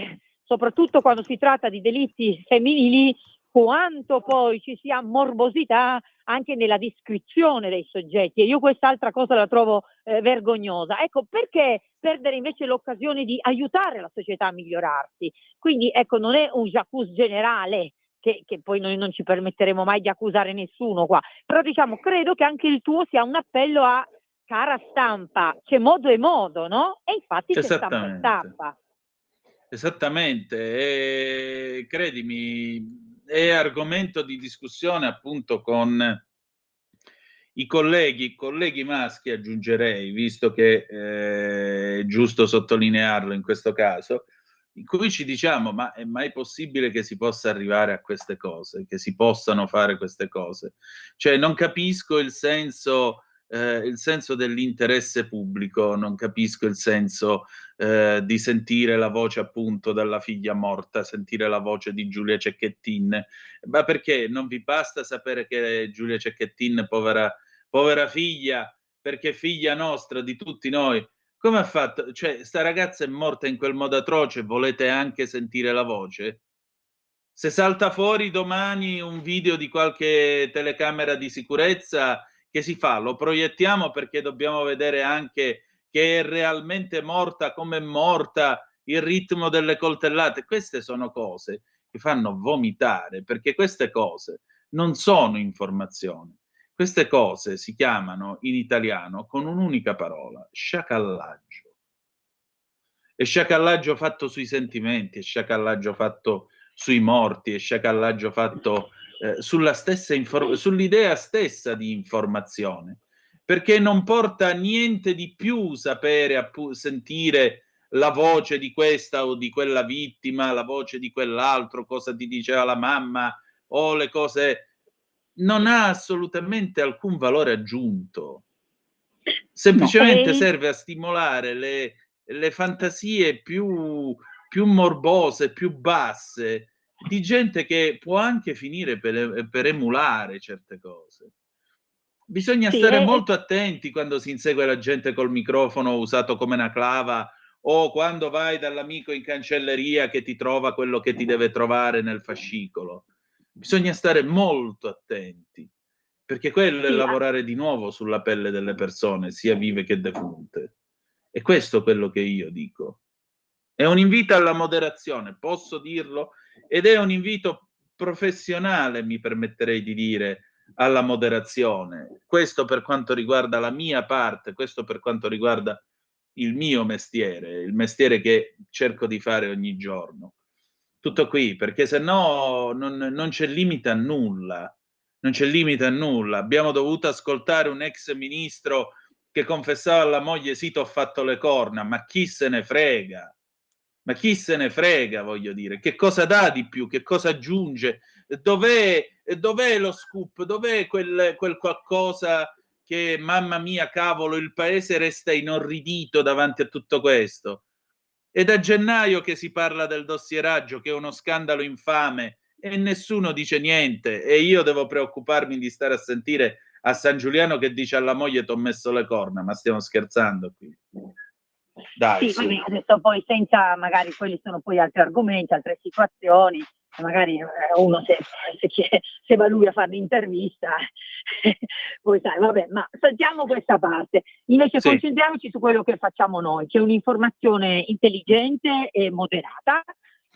soprattutto quando si tratta di delitti femminili, quanto poi ci sia morbosità anche nella descrizione dei soggetti, e io quest'altra cosa la trovo vergognosa. Ecco, perché perdere invece l'occasione di aiutare la società a migliorarsi? Quindi ecco, non è un j'accuse generale, che poi noi non ci permetteremo mai di accusare nessuno qua, però diciamo, credo che anche il tuo sia un appello a cara stampa, c'è modo e modo, no? E infatti c'è stampa e stampa. Esattamente, e credimi, è argomento di discussione appunto con i colleghi maschi aggiungerei, visto che è giusto sottolinearlo in questo caso, in cui ci diciamo: ma è mai possibile che si possa arrivare a queste cose, che si possano fare queste cose? Cioè non capisco il senso dell'interesse pubblico, non capisco il senso di sentire la voce appunto della figlia morta, sentire la voce di Giulia Cecchettin. Ma perché non vi basta sapere che Giulia Cecchettin, povera figlia, perché figlia nostra, di tutti noi, come ha fatto? Cioè, sta ragazza è morta in quel modo atroce, volete anche sentire la voce? Se salta fuori domani un video di qualche telecamera di sicurezza, che si fa? Lo proiettiamo perché dobbiamo vedere anche che è realmente morta, come è morta, il ritmo delle coltellate. Queste sono cose che fanno vomitare, perché queste cose non sono informazioni. Queste cose si chiamano in italiano con un'unica parola: sciacallaggio. È sciacallaggio fatto sui sentimenti, è sciacallaggio fatto sui morti, è sciacallaggio fatto sull'idea stessa di informazione, perché non porta niente di più sapere, sentire la voce di questa o di quella vittima, la voce di quell'altro, cosa ti diceva la mamma o le cose. Non ha assolutamente alcun valore aggiunto. Semplicemente serve a stimolare le fantasie più morbose, più basse, di gente che può anche finire per emulare certe cose. Bisogna stare molto attenti quando si insegue la gente col microfono usato come una clava, o quando vai dall'amico in cancelleria che ti trova quello che ti deve trovare nel fascicolo. Bisogna stare molto attenti, perché quello è Sì, lavorare di nuovo sulla pelle delle persone, sia vive che defunte. E questo è quello che io dico. È un invito alla moderazione, posso dirlo, ed è un invito professionale, mi permetterei di dire, alla moderazione. Questo per quanto riguarda la mia parte, questo per quanto riguarda il mio mestiere, il mestiere che cerco di fare ogni giorno. Tutto qui, perché se no non c'è limite a nulla. Non c'è limite a nulla. Abbiamo dovuto ascoltare un ex ministro che confessava alla moglie: sì, t'ho fatto le corna, ma chi se ne frega? Ma chi se ne frega, voglio dire, che cosa dà di più, che cosa aggiunge, dov'è lo scoop, dov'è quel qualcosa che, mamma mia, cavolo, il paese resta inorridito davanti a tutto questo. È da gennaio che si parla del dossieraggio, che è uno scandalo infame, e nessuno dice niente, e io devo preoccuparmi di stare a sentire a San Giuliano che dice alla moglie t'ho messo le corna, ma stiamo scherzando qui. Dai, sì, su. adesso poi senza, magari quelli sono poi altri argomenti, altre situazioni, magari uno se va lui a fare l'intervista, poi sai, vabbè, ma saltiamo questa parte. Invece Sì. concentriamoci su quello che facciamo noi, che è un'informazione intelligente e moderata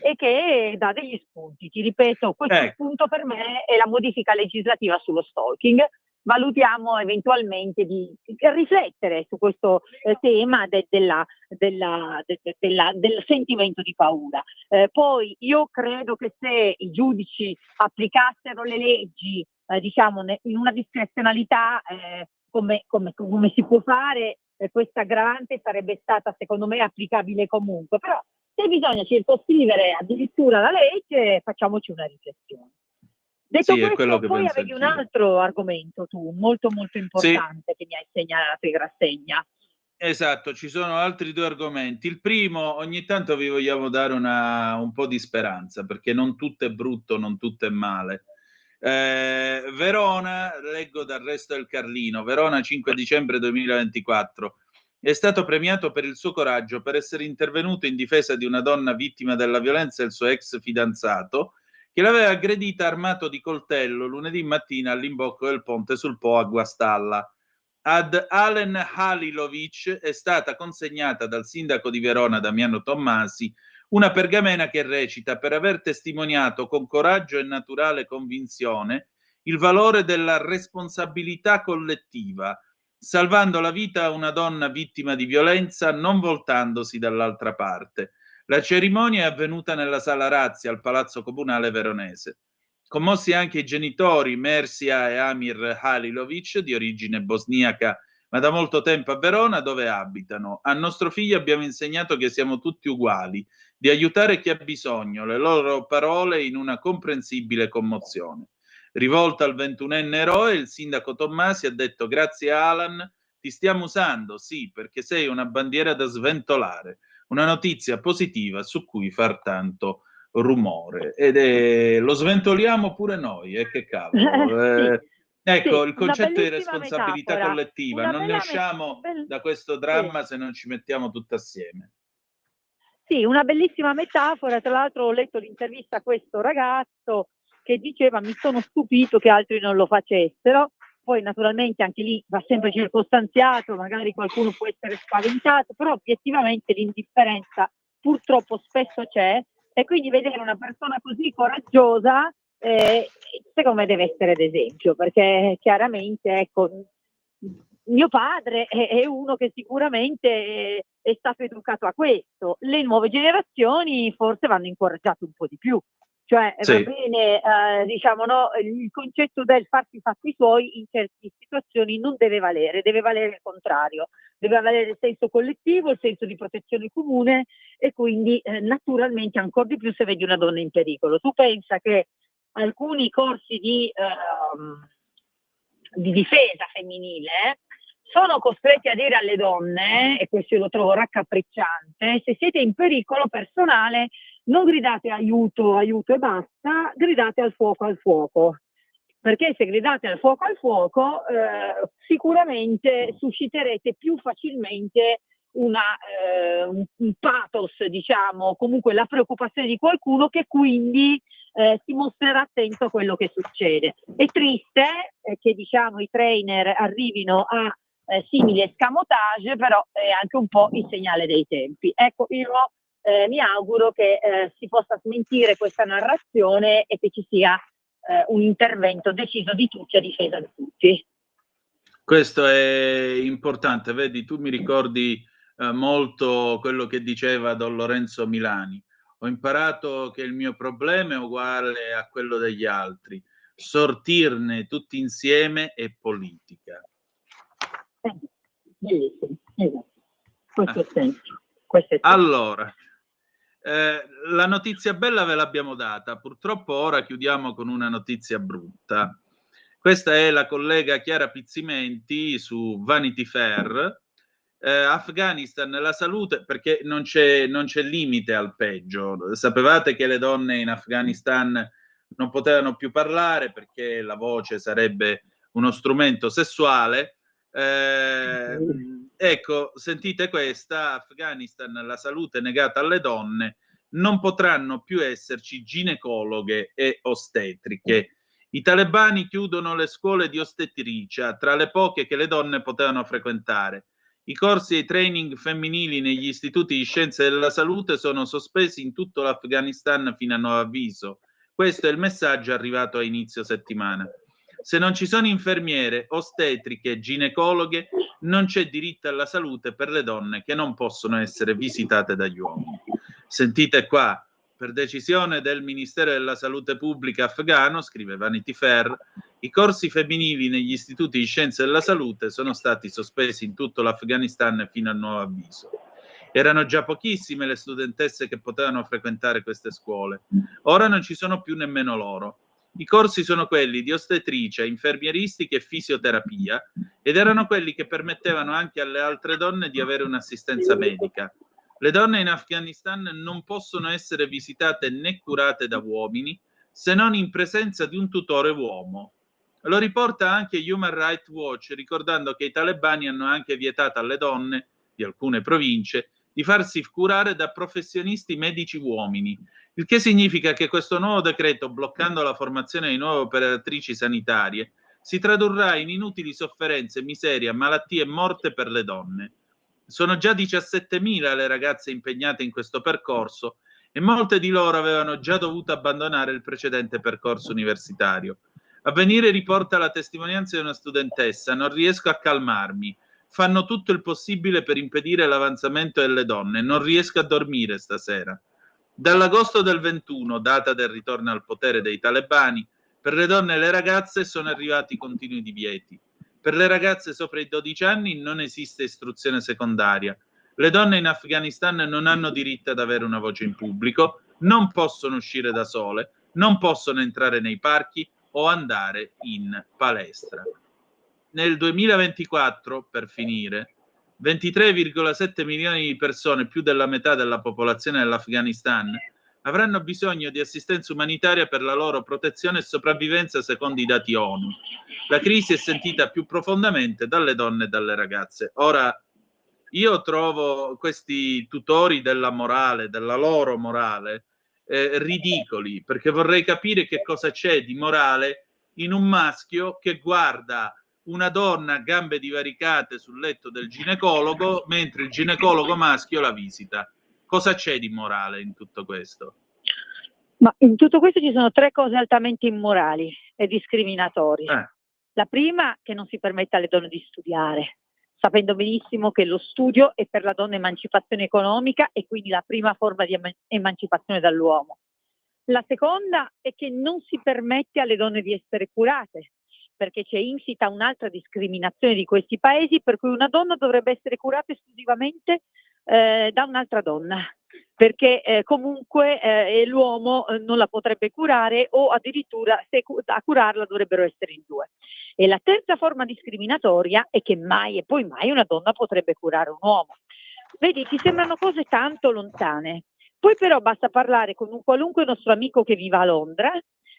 e che dà degli spunti. Ti ripeto, questo spunto per me è la modifica legislativa sullo stalking. Valutiamo eventualmente di riflettere su questo tema del sentimento di paura. Poi io credo che se i giudici applicassero le leggi diciamo in una discrezionalità come si può fare, questa aggravante sarebbe stata secondo me applicabile comunque, però se bisogna circoscrivere addirittura la legge, facciamoci una riflessione. Detto Sì, è quello questo, che poi penso avevi un anch'io. altro argomento tu, molto molto Sì, importante, che mi hai segnalato in rassegna. esatto, ci sono altri due argomenti. Il primo, ogni tanto vi vogliamo dare un po' di speranza, perché non tutto è brutto, non tutto è male. Verona, leggo dal Resto del Carlino, Verona 5 dicembre 2024. È stato premiato per il suo coraggio per essere intervenuto in difesa di una donna vittima della violenza del suo ex fidanzato, che l'aveva aggredita armato di coltello lunedì mattina all'imbocco del ponte sul Po a Guastalla. Ad Alen Halilovic è stata consegnata dal sindaco di Verona, Damiano Tommasi, una pergamena che recita: per aver testimoniato con coraggio e naturale convinzione il valore della responsabilità collettiva, salvando la vita a una donna vittima di violenza non voltandosi dall'altra parte. La cerimonia è avvenuta nella sala Razzi al Palazzo Comunale veronese. Commossi anche i genitori Mersia e Amir Halilovic, di origine bosniaca ma da molto tempo a Verona, dove abitano. A nostro figlio abbiamo insegnato che siamo tutti uguali, di aiutare chi ha bisogno, le loro parole in una comprensibile commozione. Rivolta al 21enne eroe, il sindaco Tommasi ha detto: grazie Alan, ti stiamo usando, sì, perché sei una bandiera da sventolare, una notizia positiva su cui far tanto rumore. Ed lo sventoliamo pure noi, che cavolo. Sì, Ecco, sì, il una concetto di bellissima responsabilità metafora, collettiva, una non ne bella usciamo da questo sì. dramma se non ci mettiamo tutti assieme. Sì, una bellissima metafora. Tra l'altro ho letto l'intervista a questo ragazzo che diceva: mi sono stupito che altri non lo facessero. Poi naturalmente anche lì va sempre circostanziato, magari qualcuno può essere spaventato, però obiettivamente l'indifferenza purtroppo spesso c'è, e quindi vedere una persona così coraggiosa secondo me deve essere d'esempio, perché chiaramente, ecco, mio padre è uno che sicuramente è stato educato a questo. Le nuove generazioni forse vanno incoraggiate un po' di più. Cioè va Sì. bene, diciamo, no, il concetto del farsi i fatti suoi in certe situazioni non deve valere il contrario, deve valere il senso collettivo, il senso di protezione comune, e quindi naturalmente ancora di più se vedi una donna in pericolo. Tu pensa che alcuni corsi di difesa femminile sono costretti a dire alle donne, e questo io lo trovo raccapricciante: se siete in pericolo personale non gridate aiuto, aiuto e basta, gridate al fuoco, perché se gridate al fuoco sicuramente susciterete più facilmente un pathos, diciamo, comunque la preoccupazione di qualcuno, che quindi si mostrerà attento a quello che succede. È triste che diciamo i trainer arrivino a simili escamotage, però è anche un po' il segnale dei tempi. Ecco, io mi auguro che si possa smentire questa narrazione e che ci sia un intervento deciso di tutti a difesa di tutti. Questo è importante, vedi, tu mi ricordi molto quello che diceva Don Lorenzo Milani. Ho imparato che il mio problema è uguale a quello degli altri. Sortirne tutti insieme è politica. Bellissimo, esatto. Questo è senso. Questo è senso. Allora, la notizia bella ve l'abbiamo data, purtroppo ora chiudiamo con una notizia brutta. Questa è la collega Chiara Pizzimenti su Vanity Fair. Afghanistan, la salute, perché non c'è limite al peggio. Sapevate che le donne in Afghanistan non potevano più parlare perché la voce sarebbe uno strumento sessuale. Ecco, sentite questa: Afghanistan, la salute negata alle donne, non potranno più esserci ginecologhe e ostetriche. I talebani chiudono le scuole di ostetricia, tra le poche che le donne potevano frequentare. I corsi e i training femminili negli istituti di scienze della salute sono sospesi in tutto l'Afghanistan fino a nuovo avviso. Questo è il messaggio arrivato a inizio settimana. Se non ci sono infermiere, ostetriche, ginecologhe, non c'è diritto alla salute per le donne che non possono essere visitate dagli uomini. Sentite qua, per decisione del Ministero della Salute Pubblica afghano, scrive Vanity Fair, i corsi femminili negli istituti di scienze della salute sono stati sospesi in tutto l'Afghanistan fino a nuovo avviso. Erano già pochissime le studentesse che potevano frequentare queste scuole. Ora non ci sono più nemmeno loro. I corsi sono quelli di ostetricia, infermieristica e fisioterapia ed erano quelli che permettevano anche alle altre donne di avere un'assistenza medica. Le donne in Afghanistan non possono essere visitate né curate da uomini se non in presenza di un tutore uomo. Lo riporta anche Human Rights Watch, ricordando che i talebani hanno anche vietato alle donne di alcune province di farsi curare da professionisti medici uomini, il che significa che questo nuovo decreto, bloccando la formazione di nuove operatrici sanitarie, si tradurrà in inutili sofferenze, miseria, malattie e morte per le donne. Sono già 17.000 le ragazze impegnate in questo percorso e molte di loro avevano già dovuto abbandonare il precedente percorso universitario. Avvenire riporta la testimonianza di una studentessa: non riesco a calmarmi, fanno tutto il possibile per impedire l'avanzamento delle donne, non riesco a dormire stasera. Dall'agosto del 21, data del ritorno al potere dei talebani, per le donne e le ragazze sono arrivati continui divieti. Per le ragazze sopra i 12 anni non esiste istruzione secondaria. Le donne in Afghanistan non hanno diritto ad avere una voce in pubblico, non possono uscire da sole, non possono entrare nei parchi o andare in palestra. Nel 2024, per finire, 23,7 milioni di persone, più della metà della popolazione dell'Afghanistan, avranno bisogno di assistenza umanitaria per la loro protezione e sopravvivenza secondo i dati ONU. La crisi è sentita più profondamente dalle donne e dalle ragazze. Ora, io trovo questi tutori della morale, della loro morale, ridicoli, perché vorrei capire che cosa c'è di morale in un maschio che guarda una donna a gambe divaricate sul letto del ginecologo mentre il ginecologo maschio la visita. Cosa c'è di morale in tutto questo? Ma in tutto questo ci sono tre cose altamente immorali e discriminatorie. La prima, che non si permette alle donne di studiare, sapendo benissimo che lo studio è per la donna emancipazione economica e quindi la prima forma di emancipazione dall'uomo. La seconda è che non si permette alle donne di essere curate, perché c'è insita un'altra discriminazione di questi paesi per cui una donna dovrebbe essere curata esclusivamente da un'altra donna, perché comunque l'uomo non la potrebbe curare o addirittura se a curarla dovrebbero essere in due. E la terza forma discriminatoria è che mai e poi mai una donna potrebbe curare un uomo. Vedi, ti sembrano cose tanto lontane. Poi però basta parlare con un qualunque nostro amico che viva a Londra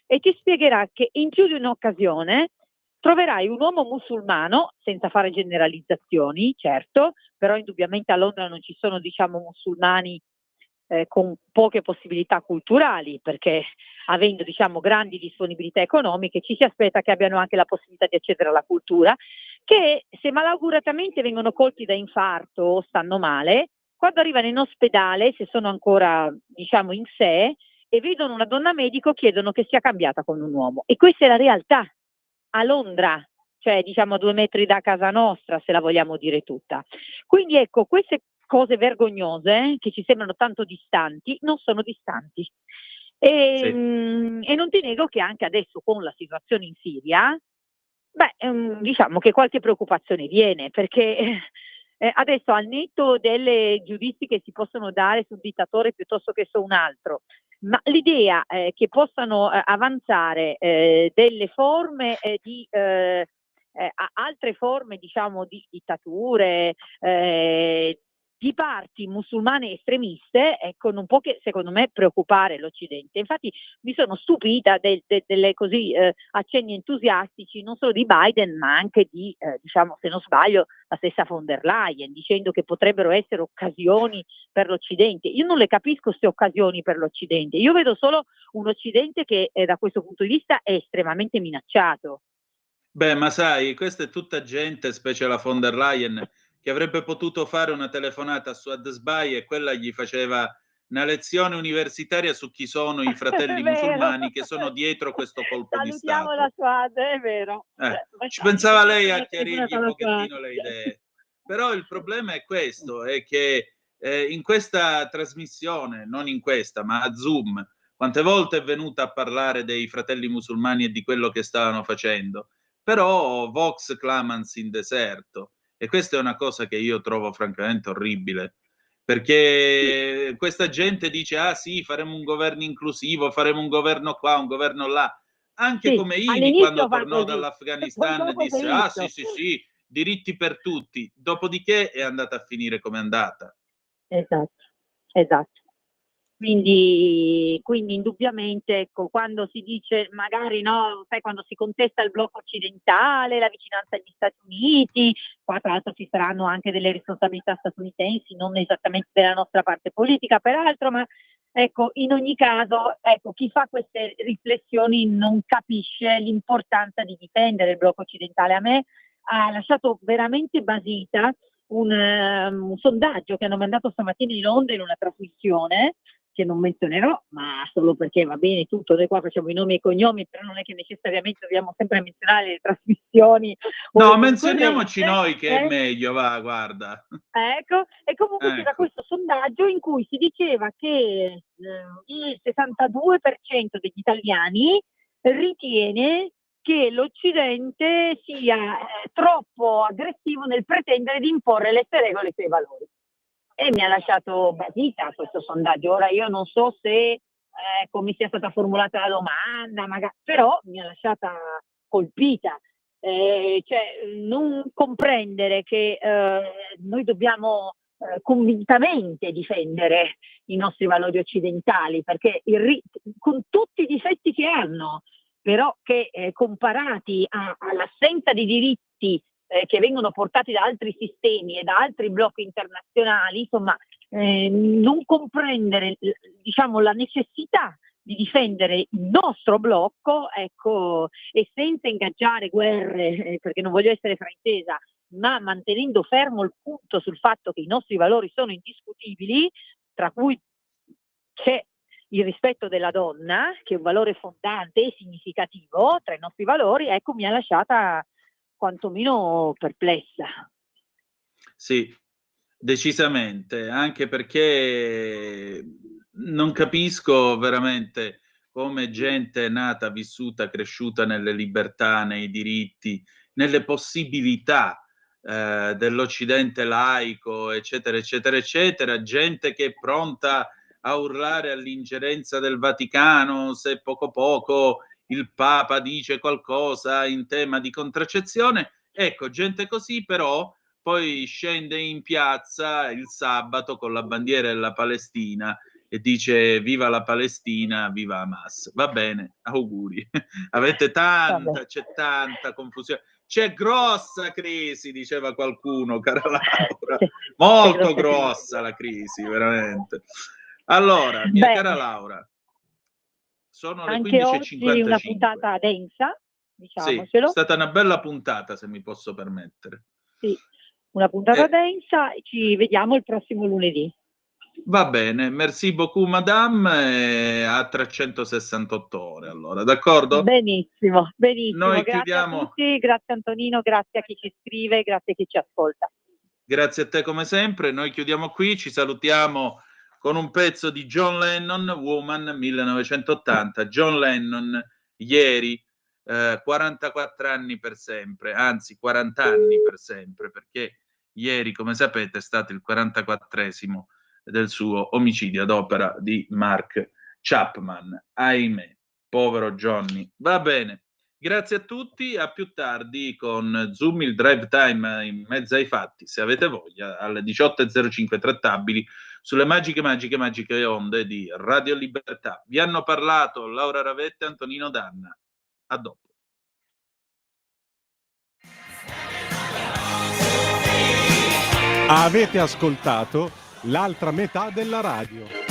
e ti spiegherà che in più di un'occasione troverai un uomo musulmano, senza fare generalizzazioni, certo, però indubbiamente a Londra non ci sono, diciamo, musulmani con poche possibilità culturali, perché avendo diciamo grandi disponibilità economiche ci si aspetta che abbiano anche la possibilità di accedere alla cultura, che se malauguratamente vengono colti da infarto o stanno male, quando arrivano in ospedale, se sono ancora diciamo in sé e vedono una donna medico, chiedono che sia cambiata con un uomo. E questa è la realtà a Londra, cioè diciamo a 2 metri da casa nostra, se la vogliamo dire tutta. Quindi ecco, queste cose vergognose che ci sembrano tanto distanti, non sono distanti. E non ti nego che anche adesso con la situazione in Siria, diciamo che qualche preoccupazione viene, perché adesso al netto delle giudizi che si possono dare sul dittatore piuttosto che su un altro, ma l'idea che possano avanzare delle forme di altre forme diciamo di dittature, di parti musulmane estremiste, ecco, non può che secondo me preoccupare l'Occidente. Infatti mi sono stupita delle così accenni entusiastici non solo di Biden ma anche di, diciamo se non sbaglio, la stessa von der Leyen, dicendo che potrebbero essere occasioni per l'Occidente. Io non le capisco queste occasioni per l'Occidente, io vedo solo un Occidente che da questo punto di vista è estremamente minacciato. Beh, ma sai, questa è tutta gente, specie la von der Leyen, che avrebbe potuto fare una telefonata a Suad Sbai e quella gli faceva una lezione universitaria su chi sono i fratelli musulmani che sono dietro questo colpo di Salutiamo Stato. la Suad, è vero. Ci pensava lei a chiarirgli un pochettino le idee. Però il problema è questo, è che in questa trasmissione, non in questa, ma a Zoom, quante volte è venuta a parlare dei fratelli musulmani e di quello che stavano facendo, però Vox clamans in deserto, e questa è una cosa che io trovo francamente orribile, perché questa gente dice, ah sì, faremo un governo inclusivo, faremo un governo qua, un governo là. Anche Sì, Khomeini, quando all'inizio fa tornò così, poi dall'Afghanistan, dopo disse, ah sì, benissimo. sì, sì, diritti per tutti. Dopodiché è andata a finire come è andata. Esatto, esatto. Quindi indubbiamente, ecco, quando si dice magari no, sai, quando si contesta il blocco occidentale, la vicinanza agli Stati Uniti, qua tra l'altro ci saranno anche delle responsabilità statunitensi, non esattamente della nostra parte politica peraltro, ma ecco, in ogni caso, ecco, chi fa queste riflessioni non capisce l'importanza di difendere il blocco occidentale. A me ha lasciato veramente basita un sondaggio che hanno mandato stamattina in Londra in una trasmissione che non menzionerò, ma solo perché va bene tutto, noi qua facciamo i nomi e i cognomi, però non è che necessariamente dobbiamo sempre menzionare le trasmissioni o No, le menzioniamoci concorrenze. noi che è meglio, va, guarda. Ecco, e comunque c'era Ecco. questo sondaggio in cui si diceva che il 62% degli italiani ritiene che l'Occidente sia troppo aggressivo nel pretendere di imporre le sue regole e i suoi valori. E mi ha lasciato basita questo sondaggio. Ora io non so se come sia stata formulata la domanda, però mi ha lasciata colpita. Cioè, non comprendere che noi dobbiamo convintamente difendere i nostri valori occidentali, perché con tutti i difetti che hanno, però che comparati all'assenza di diritti che vengono portati da altri sistemi e da altri blocchi internazionali, insomma, non comprendere diciamo, la necessità di difendere il nostro blocco, ecco, e senza ingaggiare guerre, perché non voglio essere fraintesa, ma mantenendo fermo il punto sul fatto che i nostri valori sono indiscutibili, tra cui c'è il rispetto della donna, che è un valore fondante e significativo tra i nostri valori, ecco, mi ha lasciata quantomeno perplessa. Sì, decisamente, anche perché non capisco veramente come gente nata, vissuta, cresciuta nelle libertà, nei diritti, nelle possibilità dell'Occidente laico, eccetera, eccetera, eccetera, gente che è pronta a urlare all'ingerenza del Vaticano se poco poco il Papa dice qualcosa in tema di contraccezione. Ecco, gente così però poi scende in piazza il sabato con la bandiera della Palestina e dice viva la Palestina, viva Hamas. Va bene, auguri. C'è tanta confusione. C'è grossa crisi, diceva qualcuno, cara Laura. Molto grossa la crisi, veramente. Allora, mia Bene. cara Laura, sono le Anche oggi una 15:55. puntata densa, Sì, è diciamocelo. stata una bella puntata, se mi posso permettere. Sì, una puntata Eh, densa. Ci vediamo il prossimo lunedì. Va bene, merci beaucoup madame, a 368 ore allora, d'accordo? Benissimo, benissimo. Noi Grazie a chiudiamo, tutti, grazie Antonino, grazie a chi ci scrive, grazie a chi ci ascolta. grazie a te come sempre, noi chiudiamo qui, ci salutiamo con un pezzo di John Lennon, Woman 1980. John Lennon ieri, 44 anni per sempre, anzi 40 anni per sempre, perché ieri, come sapete, è stato il 44esimo del suo omicidio ad opera di Mark Chapman. Ahimè, povero Johnny. Va bene. Grazie a tutti, a più tardi con Zoom, il drive time in mezzo ai fatti, se avete voglia, alle 18:05 trattabili sulle magiche onde di Radio Libertà. Vi hanno parlato Laura Ravetta e Antonino Danna. A dopo. Avete ascoltato l'altra metà della radio.